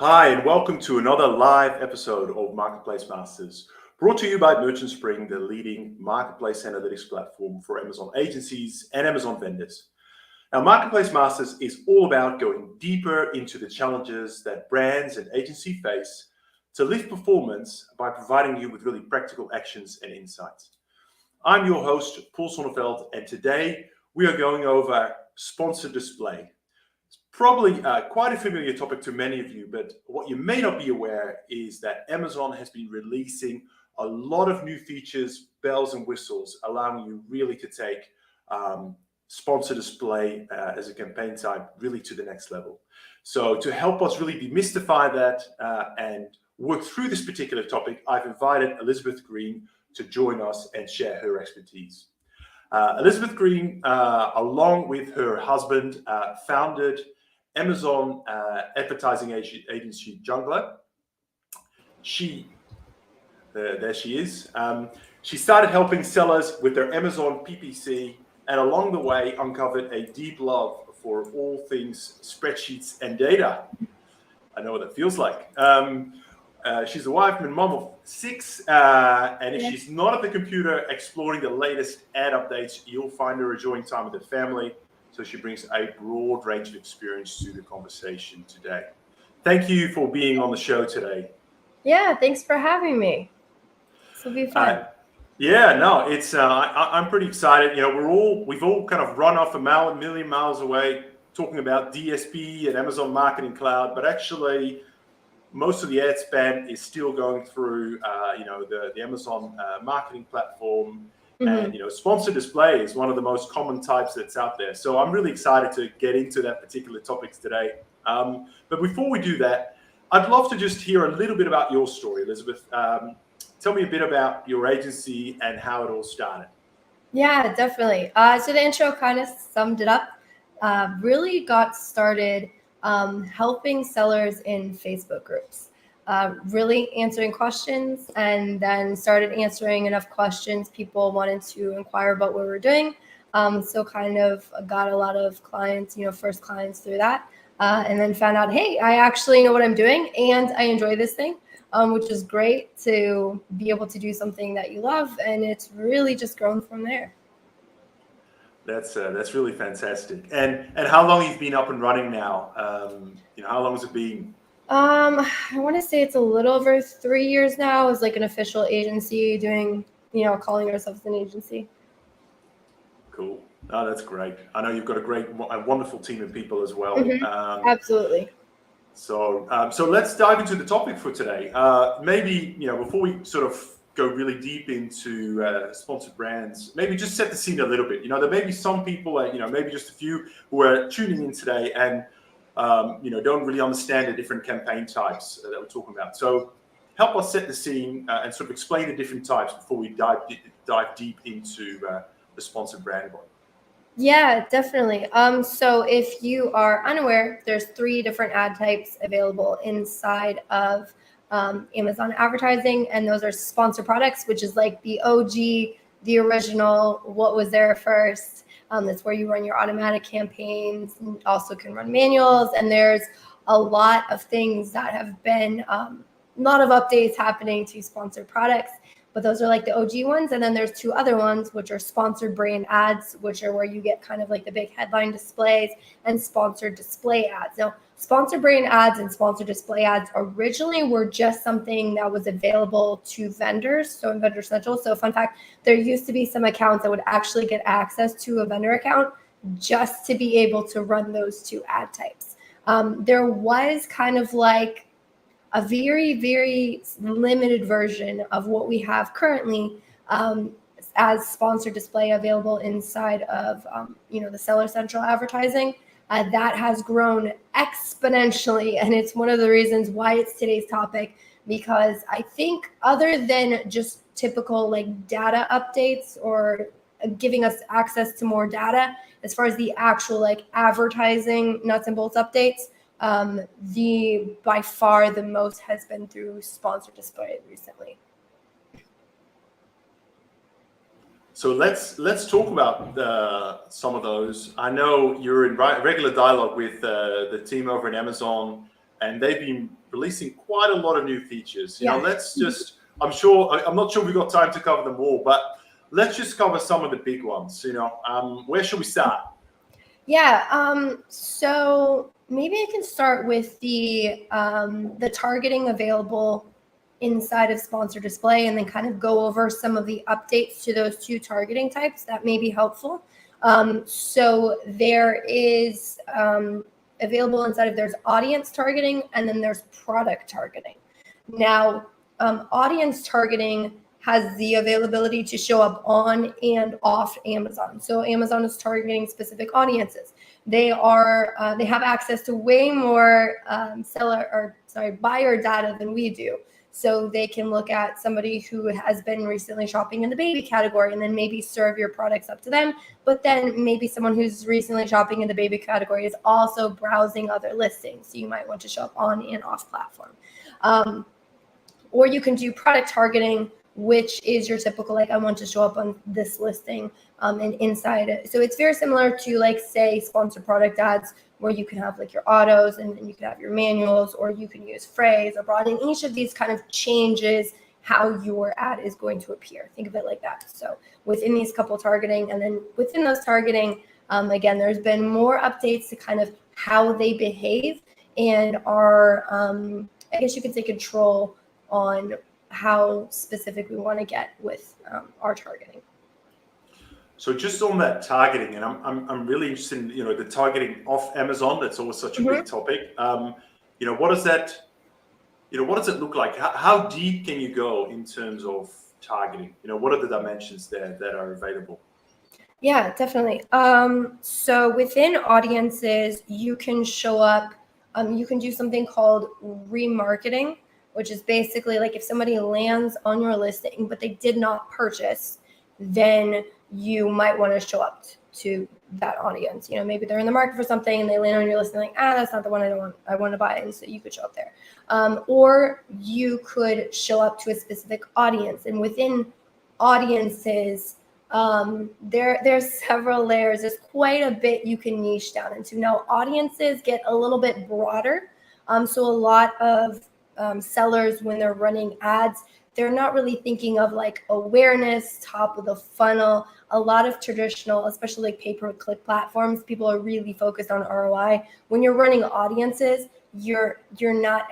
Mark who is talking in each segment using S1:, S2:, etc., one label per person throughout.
S1: Hi, and welcome to another live episode of Marketplace Masters, brought to you by Merchant Spring, the leading marketplace analytics platform for Amazon agencies and Amazon vendors. Now, Marketplace Masters is all about going deeper into the challenges that brands and agencies face to lift performance by providing you with really practical actions and insights. I'm your host, Paul Sonneveld, and today we are going over sponsored display. Probably quite a familiar topic to many of you, but what you may not be aware is that Amazon has been releasing a lot of new features, bells and whistles, allowing you really to take sponsor display as a campaign type really to the next level. So to help us really demystify that and work through this particular topic, I've invited Elizabeth Green to join us and share her expertise. Elizabeth Green, along with her husband, founded Amazon advertising agency Jungler. There she is. She started helping sellers with their Amazon PPC, and along the way uncovered a deep love for all things spreadsheets and data. I know what that feels like. She's a wife and mom of 6, and if she's not at the computer exploring the latest ad updates, you'll find her enjoying time with her family. So she brings a broad range of experience to the conversation today. Thank you for being on the show today.
S2: Yeah, thanks for having me. This will be fun.
S1: It's I'm pretty excited. You know, we've all kind of run off a million miles away talking about DSP and Amazon Marketing Cloud, but actually most of the ad spend is still going through the Amazon marketing platform. And sponsored display is one of the most common types that's out there. So I'm really excited to get into that particular topics today. But before we do that, I'd love to just hear a little bit about your story, Elizabeth. Tell me a bit about your agency and how it all started.
S2: Yeah, definitely. So the intro kind of summed it up. Really got started helping sellers in Facebook groups. Really answering questions, and then started answering enough questions. People wanted to inquire about what we were doing. So kind of got a lot of clients, first clients through that. And then found out, hey, I actually know what I'm doing and I enjoy this thing, which is great to be able to do something that you love. And it's really just grown from there.
S1: That's really fantastic. And how long you've been up and running now? How long has it been?
S2: I want to say it's a little over 3 years now as like an official agency doing, calling ourselves an agency.
S1: Cool. Oh, that's great. I know you've got a wonderful team of people as well.
S2: Absolutely.
S1: So let's dive into the topic for today. Maybe, before we sort of go really deep into sponsored brands, maybe just set the scene a little bit. There may be some people, maybe just a few who are tuning in today and don't really understand the different campaign types that we're talking about. So help us set the scene and sort of explain the different types before we dive deep into the sponsored brand one.
S2: Yeah, definitely. So if you are unaware, there's 3 different ad types available inside of Amazon advertising, and those are sponsored products, which is like the OG, the original, what was there first. That's where you run your automatic campaigns, and also can run manuals. And there's a lot of things that have been, a lot of updates happening to sponsored products, but those are like the OG ones. And then there's 2 other ones, which are sponsored brand ads, which are where you get kind of like the big headline displays, and sponsored display ads. Now, sponsored brand ads and sponsored display ads originally were just something that was available to vendors, so in Vendor Central. So fun fact, there used to be some accounts that would actually get access to a vendor account just to be able to run those 2 ad types. There was kind of like a very, very limited version of what we have currently as sponsored display available inside of the Seller Central advertising. That has grown exponentially, and it's one of the reasons why it's today's topic, because I think other than just typical like data updates or giving us access to more data, as far as the actual like advertising nuts and bolts updates, by far the most has been through sponsored display recently.
S1: So let's talk about some of those. I know you're in regular dialogue with the team over in Amazon, and they've been releasing quite a lot of new features. You know,
S2: Yeah.
S1: let's just, I'm not sure we've got time to cover them all, but let's just cover some of the big ones. You know, where should we start?
S2: Yeah. So maybe I can start with the targeting available inside of sponsor display, and then kind of go over some of the updates to those two targeting types that may be helpful. So there is available inside of, there's audience targeting, and then there's product targeting. Now, audience targeting has the availability to show up on and off Amazon. So Amazon is targeting specific audiences. They have access to way more buyer data than we do. So they can look at somebody who has been recently shopping in the baby category and then maybe serve your products up to them. But then maybe someone who's recently shopping in the baby category is also browsing other listings. So you might want to show up on and off platform. Or you can do product targeting, which is your typical, like, I want to show up on this listing and inside it. So it's very similar to, like, say, sponsored product ads, where you can have like your autos, and then you can have your manuals, or you can use phrase or broad. And each of these kind of changes how your ad is going to appear. Think of it like that. So within these couple targeting, and then within those targeting, again, there's been more updates to kind of how they behave and are, I guess you could say, control on how specific we want to get with our targeting.
S1: So just on that targeting, and I'm really interested in, you know, the targeting off Amazon. That's always such a big topic. You know, what does it look like? How deep can you go in terms of targeting? You know, what are the dimensions there that are available?
S2: Yeah, definitely. So within audiences, you can show up, you can do something called remarketing, which is basically like if somebody lands on your listing, but they did not purchase, then you might want to show up to that audience. You know, maybe they're in the market for something and they land on your listing like, that's not the one I want to buy. And so you could show up there. Or you could show up to a specific audience. And within audiences, there's several layers. There's quite a bit you can niche down into. Now, audiences get a little bit broader. So a lot of sellers, when they're running ads, they're not really thinking of like awareness, top of the funnel. A lot of traditional, especially like pay-per-click platforms, people are really focused on ROI. When you're running audiences, you're not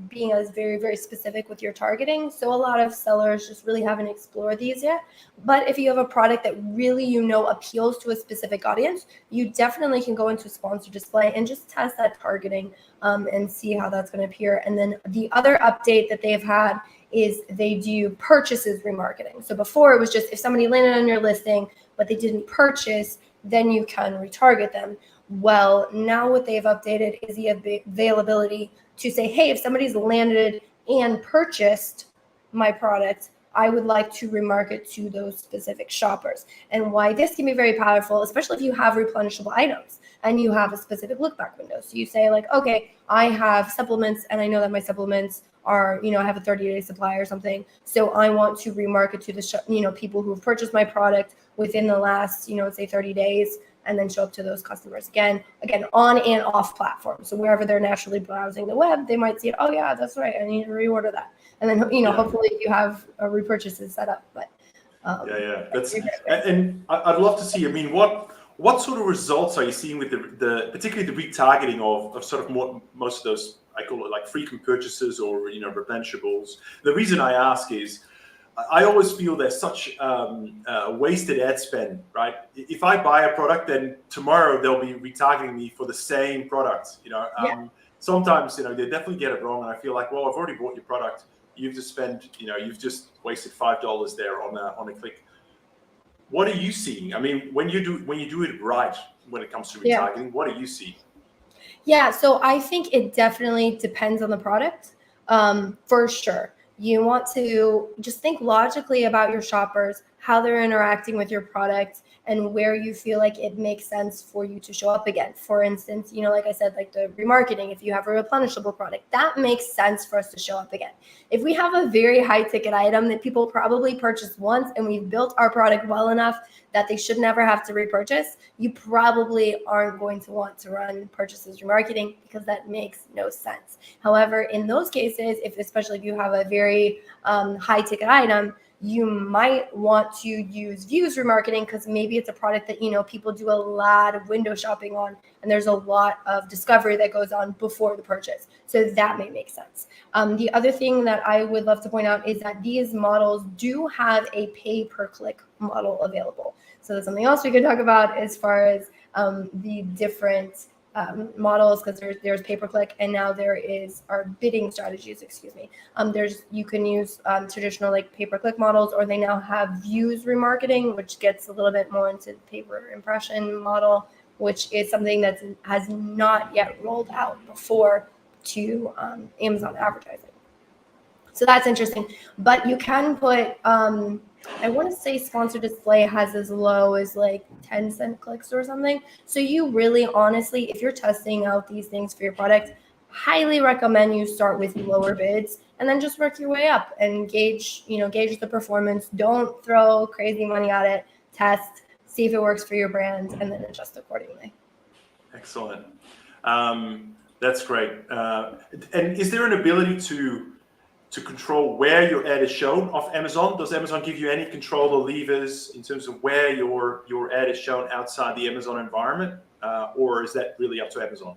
S2: being as very, very specific with your targeting. So a lot of sellers just really haven't explored these yet. But if you have a product that really, you know, appeals to a specific audience, you definitely can go into sponsored display and just test that targeting and see how that's going to appear. And then the other update that they've had is they do purchases remarketing. So before it was just if somebody landed on your listing, but they didn't purchase, then you can retarget them. Well, now what they've updated is the availability to say, hey, if somebody's landed and purchased my product, I would like to remarket to those specific shoppers. And why this can be very powerful, especially if you have replenishable items and you have a specific look back window. So you say like, okay, I have supplements and I know that my supplements are, you know, I have a 30-day supply or something. So I want to remarket to the, people who have purchased my product within the last, say 30 days, and then show up to those customers again on and off platform. So wherever they're naturally browsing the web, they might see it. Oh yeah, that's right. I need to reorder that. And then, hopefully you have repurchases set up, but
S1: That's, and I'd love to see, I mean, what sort of results are you seeing with the particularly the retargeting of sort of most of those, I call it like frequent purchases or, replenishables? The reason I ask is I always feel there's such wasted ad spend, right? If I buy a product, then tomorrow they'll be retargeting me for the same product, Sometimes, they definitely get it wrong. And I feel like, well, I've already bought your product. You've just spent, you've just wasted $5 there on a click. What are you seeing? I mean, when you do it right, when it comes to retargeting, what are you seeing?
S2: Yeah, so I think it definitely depends on the product, for sure. You want to just think logically about your shoppers. how they're interacting with your product, and where you feel like it makes sense for you to show up again. For instance, like I said, like the remarketing, if you have a replenishable product, that makes sense for us to show up again. If we have a very high ticket item that people probably purchased once and we've built our product well enough that they should never have to repurchase, you probably aren't going to want to run purchases remarketing because that makes no sense. However, in those cases, especially if you have a very high ticket item, you might want to use views remarketing because maybe it's a product that people do a lot of window shopping on, and there's a lot of discovery that goes on before the purchase. So that may make sense. The other thing that I would love to point out is that these models do have a pay per click model available. So that's something else we could talk about as far as the different models, because there's pay-per-click, and now there is our bidding strategies. You can use traditional like pay-per-click models, or they now have views remarketing, which gets a little bit more into the pay-per-impression model, which is something that has not yet rolled out before to Amazon advertising. So that's interesting. But you can put I want to say sponsored display has as low as like 10-cent clicks or something. So you really, honestly, if you're testing out these things for your product, highly recommend you start with lower bids and then just work your way up and gauge the performance. Don't throw crazy money at it. Test, see if it works for your brand, and then adjust accordingly.
S1: Excellent. That's great. And is there an ability to control where your ad is shown off Amazon? Does Amazon give you any control or levers in terms of where your ad is shown outside the Amazon environment? Or is that really up to Amazon?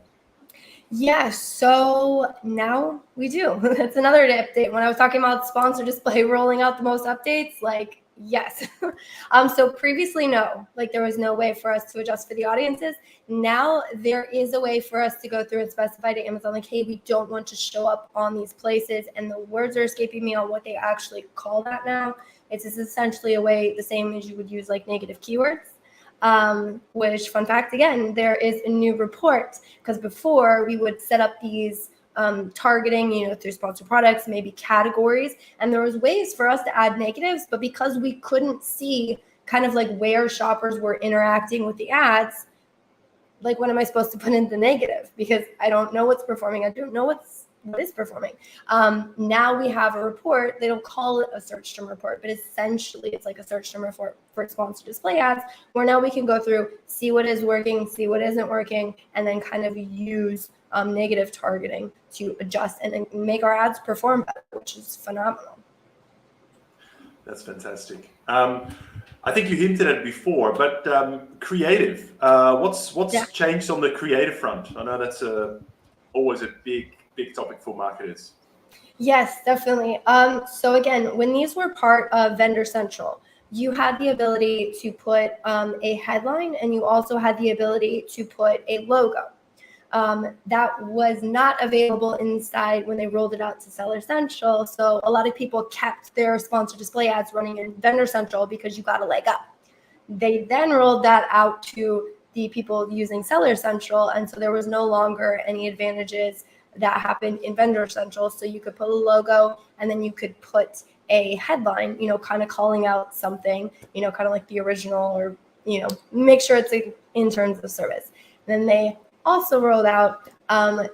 S2: Yeah, so now we do. That's another update. When I was talking about sponsor display rolling out the most updates, yes. So previously, no, there was no way for us to adjust for the audiences. Now there is a way for us to go through and specify to Amazon, hey, we don't want to show up on these places. And the words are escaping me on what they actually call that now. It's essentially a way, the same as you would use negative keywords. Which, fun fact, again, there is a new report, because before we would set up these targeting, through sponsored products, maybe categories, and there was ways for us to add negatives, but because we couldn't see kind of where shoppers were interacting with the ads, what am I supposed to put in the negative? Because I don't know what's performing. I don't know what is performing. Now we have a report. They don't call it a search term report, but essentially it's like a search term report for sponsored display ads, where now we can go through, see what is working, see what isn't working, and then kind of use negative targeting to adjust and make our ads perform better, which is phenomenal.
S1: That's fantastic. I think you hinted at it before, but creative. What's changed on the creative front? I know that's always a big topic for marketers.
S2: Yes, definitely. So again, when these were part of Vendor Central, you had the ability to put a headline, and you also had the ability to put a logo. That was not available inside when they rolled it out to Seller Central. So a lot of people kept their sponsored display ads running in Vendor Central because you got a leg up. They then rolled that out to the people using Seller Central, and so there was no longer any advantages that happened in Vendor Central. So you could put a logo, and then you could put a headline, kind of calling out something, kind of like the original, or, make sure it's in terms of service. And then they also rolled out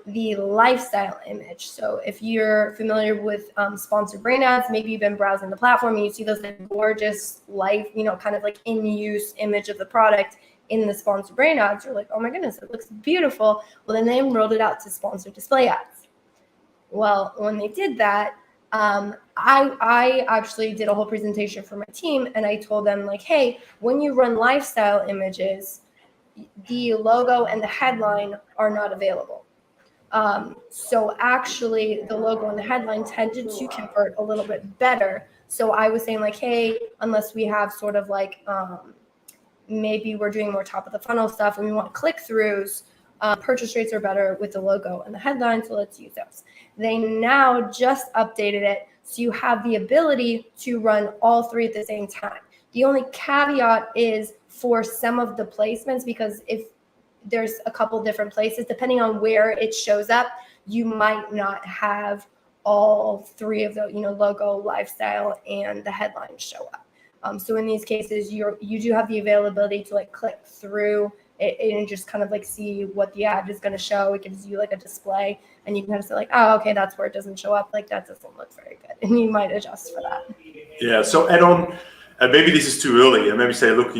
S2: the lifestyle image. So if you're familiar with sponsored brand ads, maybe you've been browsing the platform and you see those gorgeous life, kind of in use image of the product in the sponsored brand ads. You're like, oh my goodness, it looks beautiful. Well, then they rolled it out to sponsored display ads. Well, when they did that, I actually did a whole presentation for my team, and I told them hey, when you run lifestyle images, the logo and the headline are not available. So actually the logo and the headline tended to convert a little bit better. So I was saying hey, unless we have sort of maybe we're doing more top of the funnel stuff and we want click-throughs, purchase rates are better with the logo and the headline, so let's use those. They now just updated it, so you have the ability to run all three at the same time. The only caveat is for some of the placements, because if there's a couple different places, depending on where it shows up, you might not have all three of the, logo, lifestyle, and the headline show up. So in these cases, you do have the availability to like click through it and just kind of like see what the ad is going to show. It gives you like a display, and you can kind of say like, oh, okay, that's where it doesn't show up. Like that doesn't look very good, and you might adjust for that.
S1: Yeah. So add on. Maybe this is too early, and maybe say, look,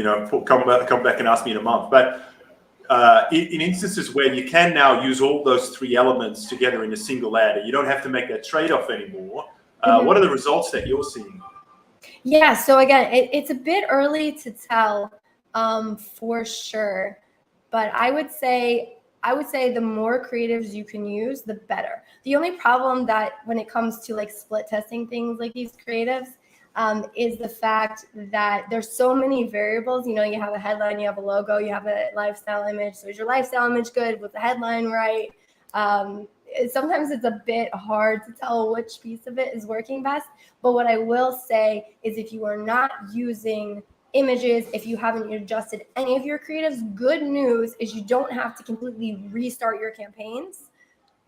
S1: come back and ask me in a month. But in instances where you can now use all those three elements together in a single ad, you don't have to make that trade-off anymore. What are the results that you're seeing?
S2: Yeah, so again, it's a bit early to tell for sure, but I would say the more creatives you can use, the better. The only problem that when it comes to like split testing things like these creatives is the fact that there's so many variables. You have a headline, you have a logo, you have a lifestyle image. So is your lifestyle image good? Was the headline right? Sometimes it's a bit hard to tell which piece of it is working best. But what I will say is if you are not using images, if you haven't adjusted any of your creatives, good news is you don't have to completely restart your campaigns.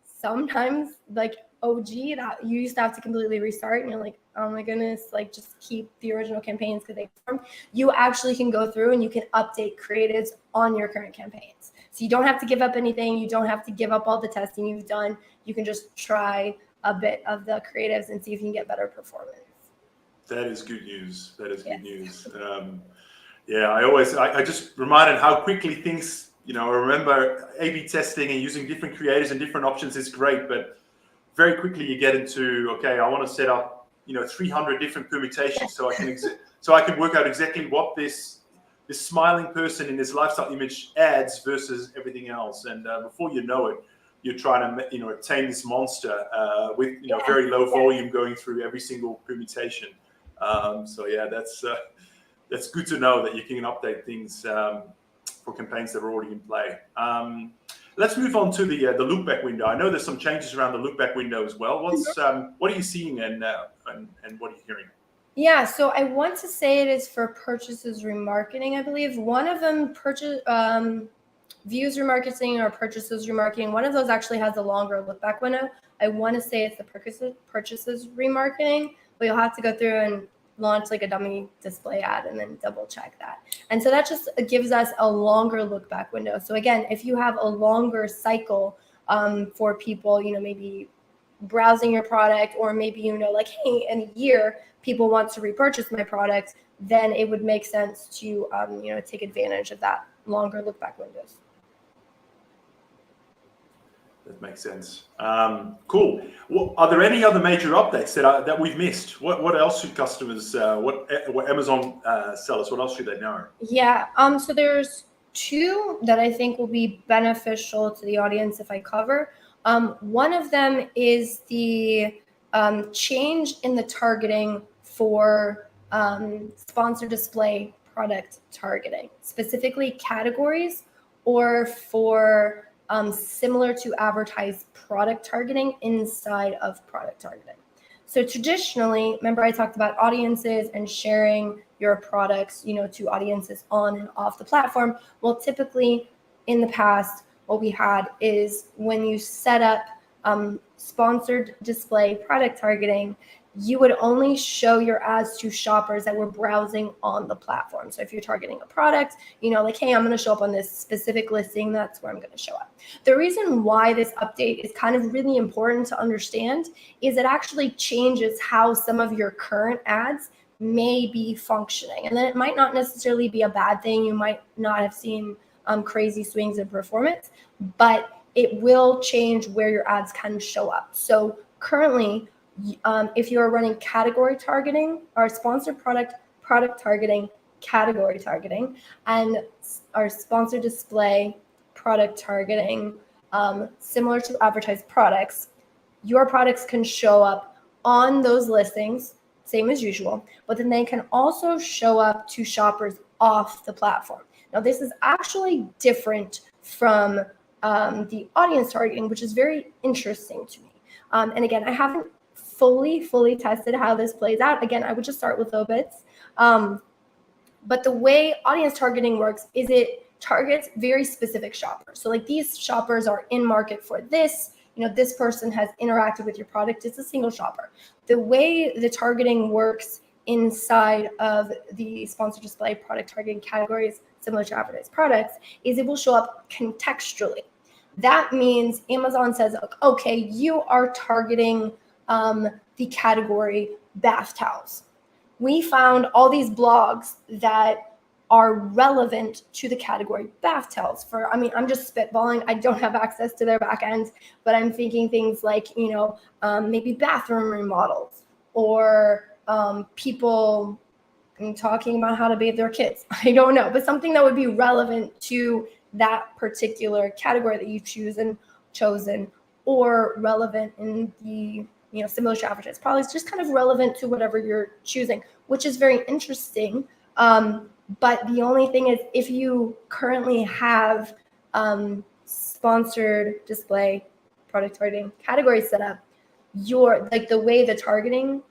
S2: Sometimes like OG that you used to have to completely restart and you're like, oh my goodness, like just keep the original campaigns because they perform. You actually can go through and you can update creatives on your current campaigns. So you don't have to give up anything. You don't have to give up all the testing you've done. You can just try a bit of the creatives and see if you can get better performance.
S1: That is good news. That is good news. Yeah, I just reminded how quickly things, I remember A/B testing and using different creators and different options is great, but very quickly you get into, okay, I want to set up, 300 different permutations so I can work out exactly what this smiling person in this lifestyle image adds versus everything else. And before you know it, you're trying to, tame this monster with, very low volume going through every single permutation. So yeah, that's good to know that you can update things for campaigns that are already in play. Let's move on to the look-back window. I know there's some changes around the look-back window as well. What are you seeing and what are you hearing?
S2: Yeah, so I want to say it is for purchases remarketing, I believe. One of them views remarketing or purchases remarketing. One of those actually has a longer look-back window. I want to say it's the purchases remarketing, but you'll have to go through and launch like a dummy display ad and then double check that. And so that just gives us a longer look back window. So again, if you have a longer cycle for people, maybe browsing your product, or maybe, like, hey, in a year, people want to repurchase my product, then it would make sense to, take advantage of that longer look back windows.
S1: That makes sense. Cool. Well, are there any other major updates that we've missed? What else should customers, what Amazon sellers, what else should they know?
S2: Yeah. So there's two that I think will be beneficial to the audience if I cover. One of them is the change in the targeting for sponsored display product targeting, specifically categories or for similar to advertised product targeting inside of product targeting. So traditionally, remember I talked about audiences and sharing your products, to audiences on and off the platform. Well, typically in the past, what we had is when you set up sponsored display product targeting, you would only show your ads to shoppers that were browsing on the platform. So if you're targeting a product, like, hey, I'm going to show up on this specific listing, that's where I'm going to show up. The reason why this update is kind of really important to understand is it actually changes how some of your current ads may be functioning. And then it might not necessarily be a bad thing. You might not have seen crazy swings in performance, but it will change where your ads can show up. So currently, if you are running category targeting or sponsored product targeting, category targeting, and our sponsored display product targeting, similar to advertised products, your products can show up on those listings, same as usual, but then they can also show up to shoppers off the platform. Now, this is actually different from the audience targeting, which is very interesting to me. And again, I haven't fully tested how this plays out. Again, I would just start with obits. But the way audience targeting works is it targets very specific shoppers. So like these shoppers are in market for this, this person has interacted with your product. It's a single shopper. The way the targeting works inside of the sponsored display product targeting categories, similar to advertised products, is it will show up contextually. That means Amazon says, okay, you are targeting the category bath towels. We found all these blogs that are relevant to the category bath towels. I'm just spitballing. I don't have access to their back ends, but I'm thinking things like, maybe bathroom remodels or people talking about how to bathe their kids. I don't know, but something that would be relevant to that particular category that you've chosen, or relevant in the similar to advertised products, just kind of relevant to whatever you're choosing, which is very interesting. But the only thing is, if you currently have sponsored display product targeting category set up, the way the targeting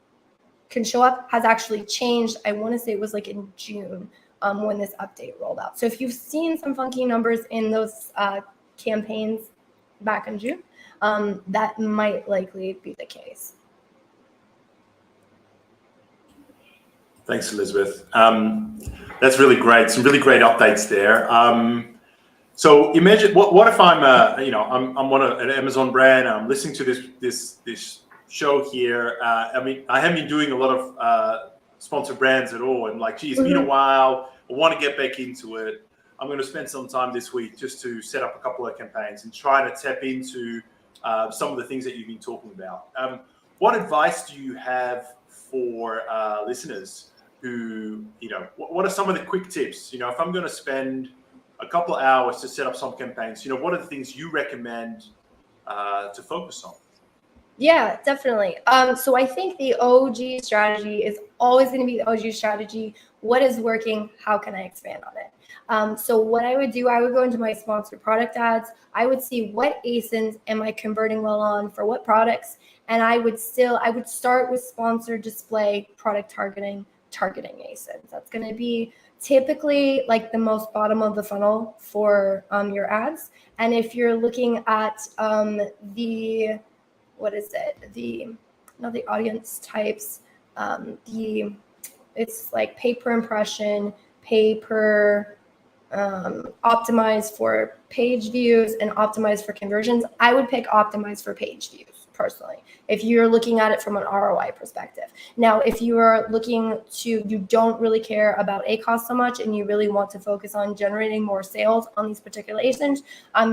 S2: can show up has actually changed. I want to say it was like in June when this update rolled out. So if you've seen some funky numbers in those campaigns back in June, that might likely be the case.
S1: Thanks, Elizabeth. That's really great. Some really great updates there. So imagine what if I'm I'm an Amazon brand. I'm listening to this show here. I haven't been doing a lot of sponsored brands at all, and like, gee, it's been a while. I want to get back into it. I'm going to spend some time this week just to set up a couple of campaigns and try to tap into some of the things that you've been talking about. What advice do you have for listeners who, what are some of the quick tips? If I'm going to spend a couple of hours to set up some campaigns, what are the things you recommend to focus on?
S2: Yeah, definitely. So I think the OG strategy is always going to be the OG strategy. What is working? How can I expand on it? So what I would do, I would go into my sponsored product ads. I would see what ASINs am I converting well on for what products. And I would start with sponsored display product targeting ASINs. That's going to be typically like the most bottom of the funnel for your ads. And if you're looking at the audience types, it's like pay per impression, pay per optimize for page views, and optimize for conversions. I would pick optimize for page views personally, if you're looking at it from an ROI perspective. Now, if you are you don't really care about ACoS so much and you really want to focus on generating more sales on these particular ASINs,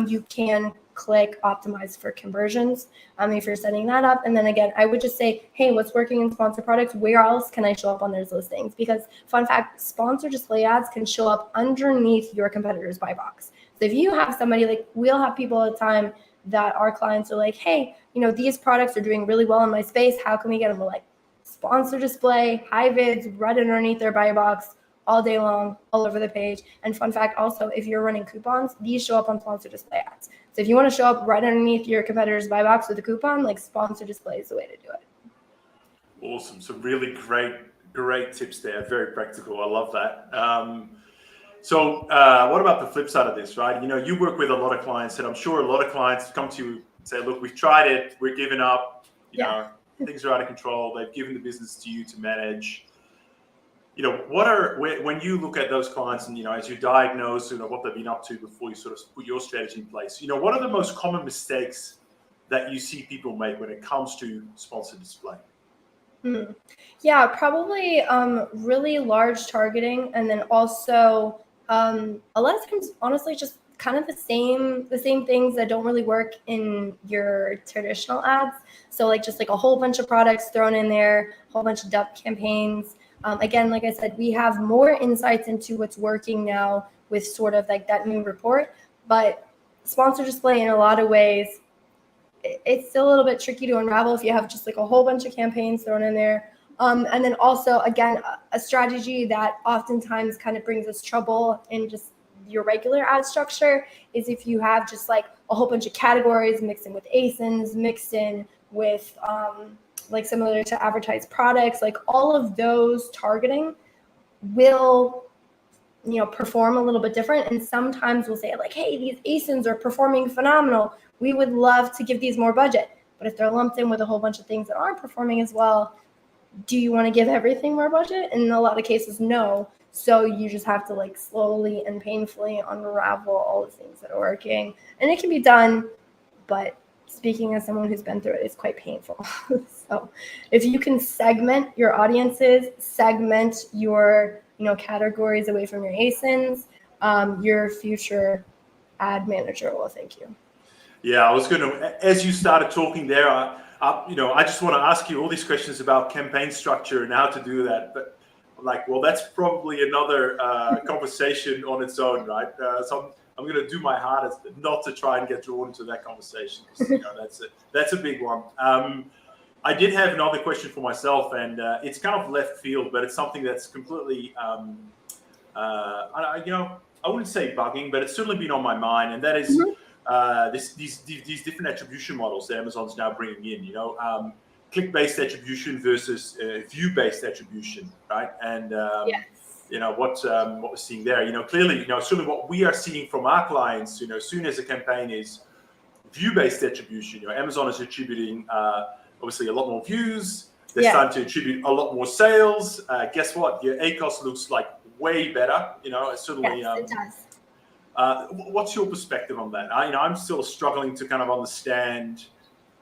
S2: you can click optimize for conversions if you're setting that up. And then again, I would just say, hey, what's working in sponsored products? Where else can I show up on those listings? Because fun fact, sponsored display ads can show up underneath your competitor's buy box. So if you have somebody, we'll have people all the time that our clients are like, hey, these products are doing really well in my space. How can we get them? We're like, sponsor display, high vids, right underneath their buy box all day long, all over the page. And fun fact also, if you're running coupons, these show up on sponsored display ads. So if you want to show up right underneath your competitor's buy box with a coupon, sponsor display is the way to do it.
S1: Awesome. Some really great tips there. Very practical. I love that. So what about the flip side of this, right? You work with a lot of clients, and I'm sure a lot of clients come to you and say, look, we've tried it. We're giving up. Things are out of control. They've given the business to you to manage. When you look at those clients and, as you diagnose, what they've been up to before you sort of put your strategy in place, what are the most common mistakes that you see people make when it comes to sponsored display?
S2: Yeah, probably really large targeting, and then also a lot of times, honestly, just kind of the same things that don't really work in your traditional ads. So just a whole bunch of products thrown in there, a whole bunch of dump campaigns. Again, like I said, we have more insights into what's working now with sort of that new report, but sponsored display in a lot of ways, it's still a little bit tricky to unravel if you have just a whole bunch of campaigns thrown in there. And then also, again, a strategy that oftentimes kind of brings us trouble in just your regular ad structure is if you have just a whole bunch of categories mixed in with ASINs, mixed in with similar to advertised products, all of those targeting will, perform a little bit different. And sometimes we'll say hey, these ASINs are performing phenomenal. We would love to give these more budget. But if they're lumped in with a whole bunch of things that aren't performing as well, do you want to give everything more budget? And in a lot of cases, no. So you just have to like slowly and painfully unravel all the things that are working. And it can be done, but speaking as someone who's been through it, it's quite painful. So if you can segment your audiences, segment your categories away from your ASINs, your future ad manager will thank you.
S1: Yeah, I was going to, as you started talking there, I just want to ask you all these questions about campaign structure and how to do that. But I'm like, well, that's probably another conversation on its own, right? So I'm going to do my hardest not to try and get drawn into that conversation, because that's a big one. I did have another question for myself, and it's kind of left field, but it's something that's completely, I wouldn't say bugging, but it's certainly been on my mind, and that is these different attribution models that Amazon's now bringing in. Click-based attribution versus view-based attribution, right? And
S2: yes.
S1: What we're seeing there, clearly, certainly what we are seeing from our clients, as soon as a campaign is view-based attribution, Amazon is attributing obviously a lot more views. They're starting to attribute a lot more sales. Guess what? Your ACoS looks like way better. Certainly.
S2: Yes, it does.
S1: What's your perspective on that? I'm still struggling to kind of understand,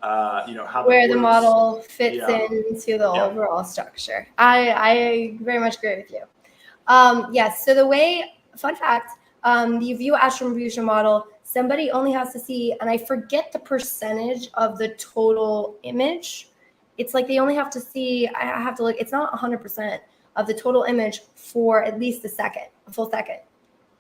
S1: how
S2: where the model fits into the overall structure. I very much agree with you. Yes. So the way, fun fact, the view attribution model, somebody only has to see, and I forget the percentage of the total image. It's like they only have to see, I have to look, it's not 100% of the total image for at least a full second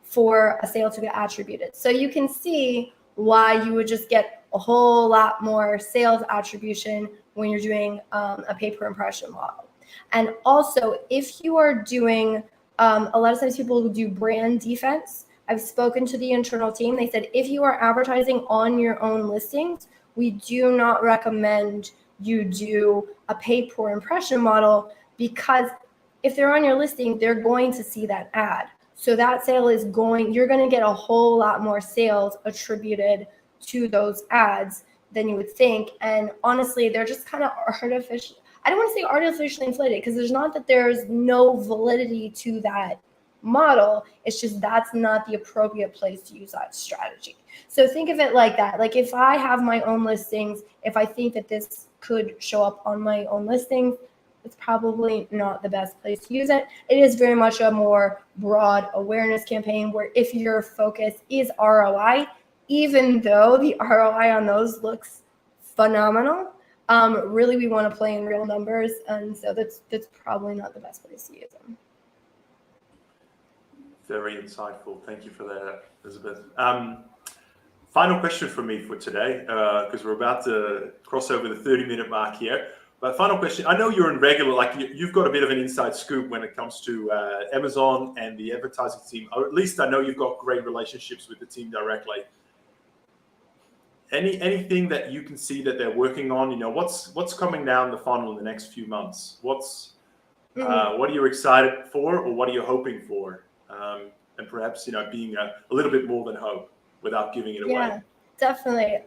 S2: for a sale to get attributed. So you can see why you would just get a whole lot more sales attribution when you're doing a pay per impression model. And also, if you are doing, a lot of times people who do brand defense, I've spoken to the internal team. They said, if you are advertising on your own listings, we do not recommend you do a pay per impression model, because if they're on your listing, they're going to see that ad. So that sale is you're going to get a whole lot more sales attributed to those ads than you would think. And honestly, they're just kind of artificial. I don't want to say artificially inflated, because there's not that there's no validity to that model. It's just that's not the appropriate place to use that strategy. So think of it like that. Like if I have my own listings, if I think that this could show up on my own listings, it's probably not the best place to use it. It is very much a more broad awareness campaign, where if your focus is ROI, even though the ROI on those looks phenomenal, really we want to play in real numbers. And so that's probably not the best place to use them.
S1: Very insightful. Thank you for that, Elizabeth. Final question from me for today, because we're about to cross over the 30-minute mark here. But final question, I know you're in regular, like you've got a bit of an inside scoop when it comes to Amazon and the advertising team, or at least I know you've got great relationships with the team directly. Anything that you can see that they're working on, what's coming down the funnel in the next few months? What are you excited for, or what are you hoping for? And perhaps, being a little bit more than hope without giving it away.
S2: Yeah, definitely.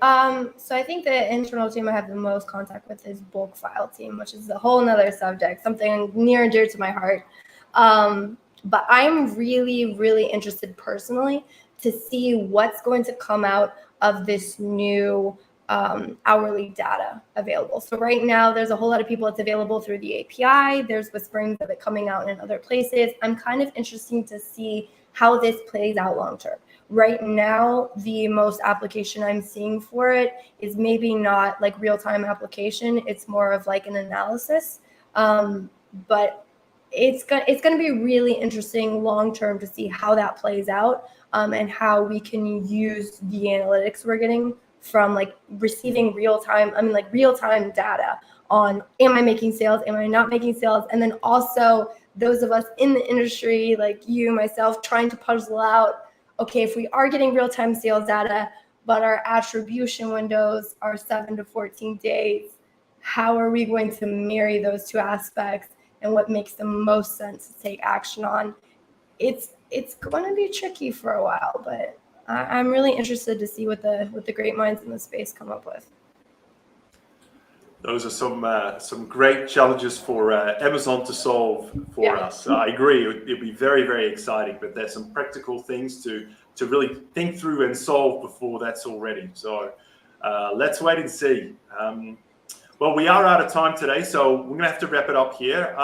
S2: So I think the internal team I have the most contact with is bulk file team, which is a whole nother subject, something near and dear to my heart. But I'm really, really interested personally to see what's going to come out of this new hourly data available. So right now, there's a whole lot of people it's available through the API. There's whisperings of it coming out in other places. I'm kind of interested to see how this plays out long term. Right now, the most application I'm seeing for it is maybe not like real-time application. It's more of like an analysis. But it's going to be really interesting long term to see how that plays out, and how we can use the analytics we're getting from like receiving real-time data on, am I making sales? Am I not making sales? And then also those of us in the industry, like you, myself, trying to puzzle out, okay, if we are getting real-time sales data, but our attribution windows are 7 to 14 days, how are we going to marry those two aspects, and what makes the most sense to take action on? It's going to be tricky for a while, but I'm really interested to see what the great minds in the space come up with.
S1: Those are some great challenges for Amazon to solve for us. I agree. It'd be very, very exciting, but there's some practical things to really think through and solve before that's all ready. So let's wait and see. Well, we are out of time today, so we're going to have to wrap it up here.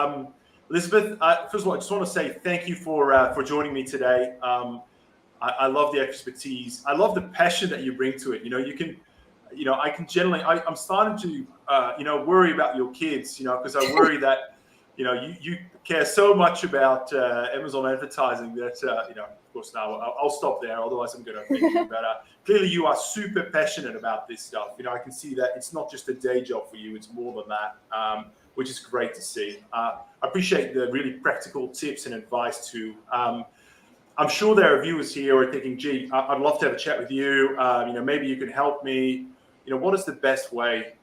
S1: Elizabeth, first of all, I just want to say thank you for joining me today. I love the expertise. I love the passion that you bring to it. I can generally, I'm starting to, worry about your kids, because I worry that, you care so much about Amazon advertising that, of course, now I'll stop there. Otherwise, I'm going to think about it. Clearly, you are super passionate about this stuff. I can see that it's not just a day job for you. It's more than that, which is great to see. I appreciate the really practical tips and advice too. I'm sure there are viewers here who are thinking, gee, I'd love to have a chat with you. Maybe you can help me. What is the best way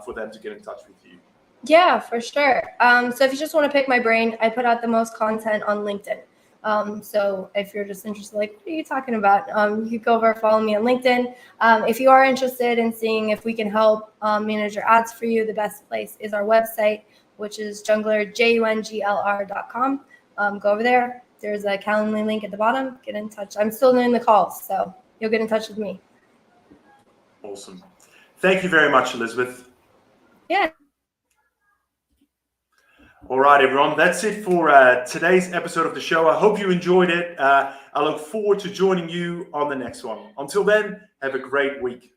S1: for them to get in touch with you?
S2: Yeah, for sure. So if you just want to pick my brain, I put out the most content on LinkedIn. So if you're just interested, like, what are you talking about? You can go over, follow me on LinkedIn. If you are interested in seeing if we can help manage your ads for you, the best place is our website, which is junglr.com. Go over there. There's a Calendly link at the bottom. Get in touch. I'm still doing the calls, so you'll get in touch with me.
S1: Awesome. Thank you very much, Elizabeth.
S2: Yeah.
S1: All right, everyone. That's it for today's episode of the show. I hope you enjoyed it. I look forward to joining you on the next one. Until then, have a great week.